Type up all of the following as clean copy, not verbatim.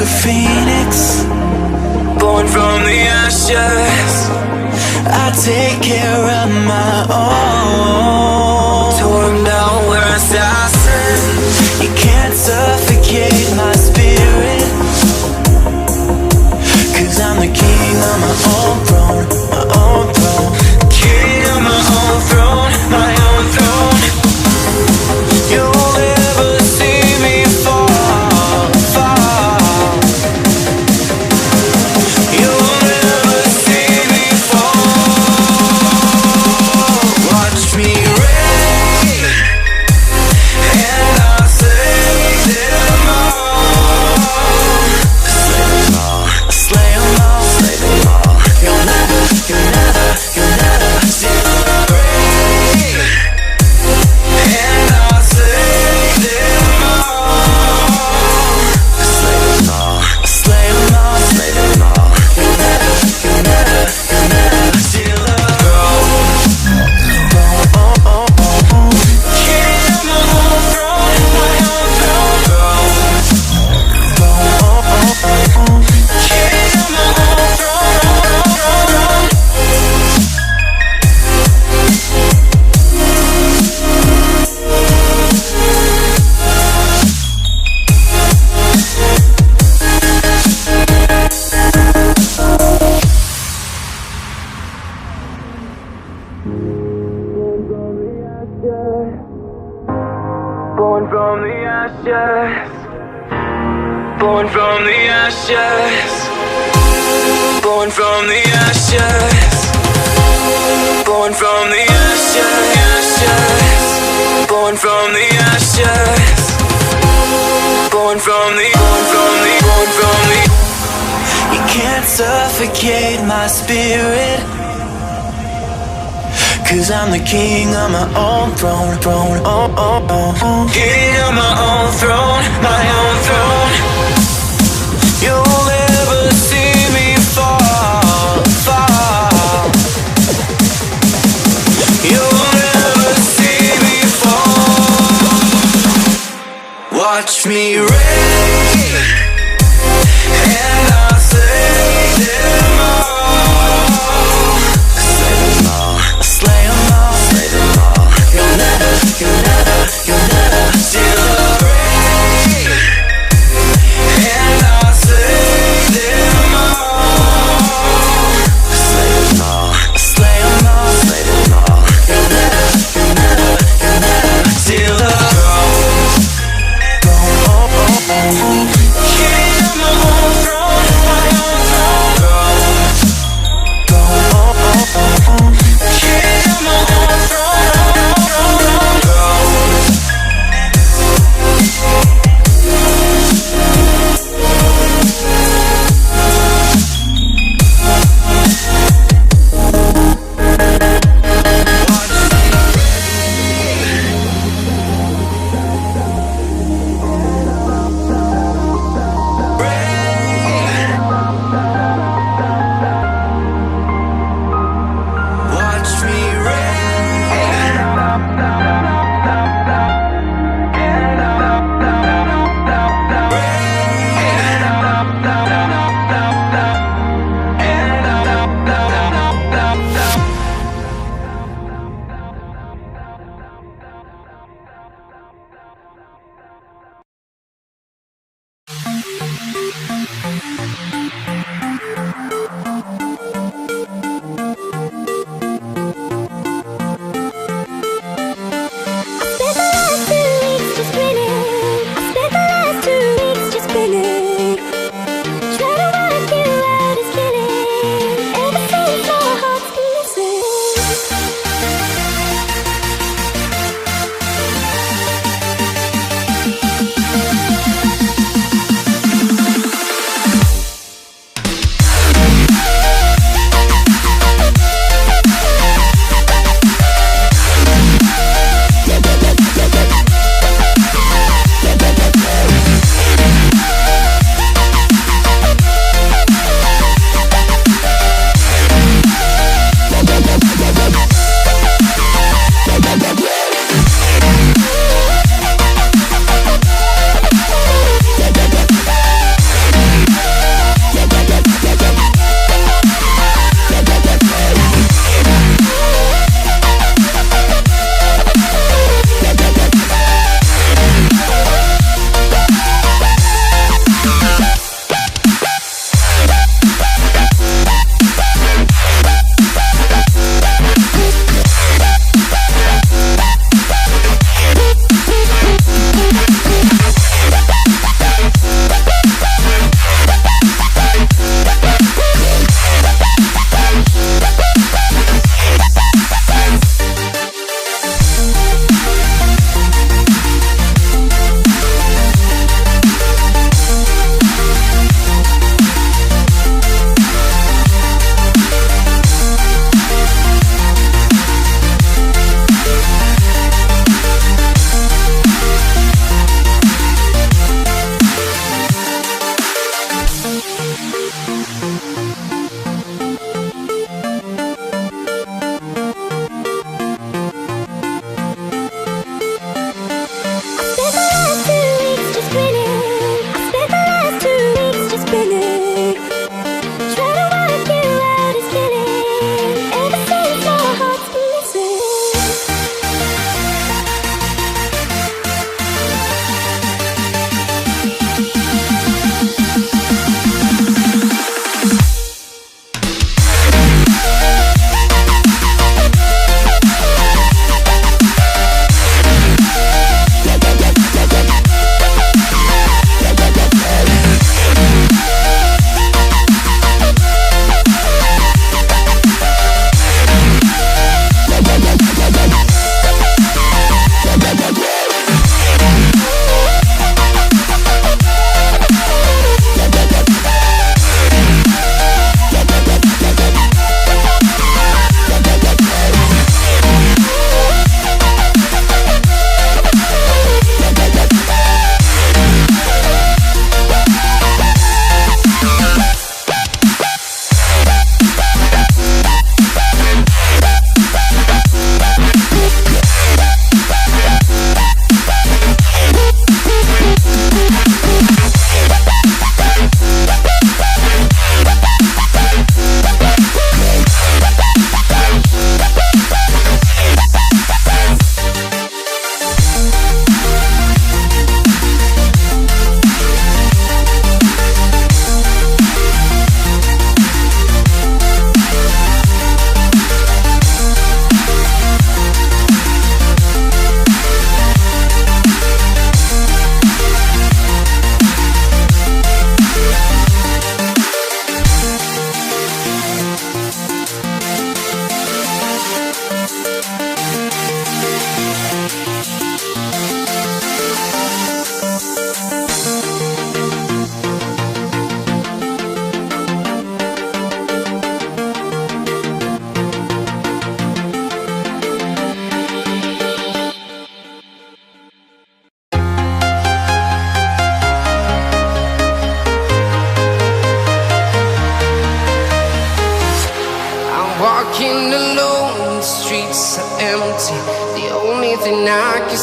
a phoenix, born from the ashes. I take care of my own. Torn down where assassin. You can't suffocate my spirit, 'cause I'm the king of my own throne, my own throne. King of my own throne, my own throne. You'll never see me fall, fall. You'll never see me fall. Watch me reign, and I'll save them all. Slay them all, slay them all, slay them all. You'll never see me reign, and I'll save them all. Slay them all, slay them all, slay them all. You'll never see the throne. King of my own throne, my own throne. King of my own throne. Born from the ashes, born from the ashes, born from the ashes, born from the ashes, born from the ashes, born from the. You can't suffocate my spirit, 'cause I'm the king of my own throne, throne, oh, oh, oh. King of my own throne, my own throne. You'll never see me fall, fall. You'll never see me fall. Watch me reign, and I'll save them all. Slay them all, slay them all, slay them all. You'll never see the rain, and I'll save them all. Slay them all, slay them all, slay them all. You'll never see the throne.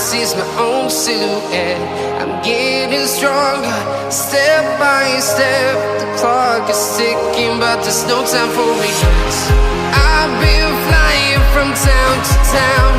sees my own silhouette. I'm getting stronger, step by step. The clock is ticking, but there's no time for regrets. I've been flying from town to town,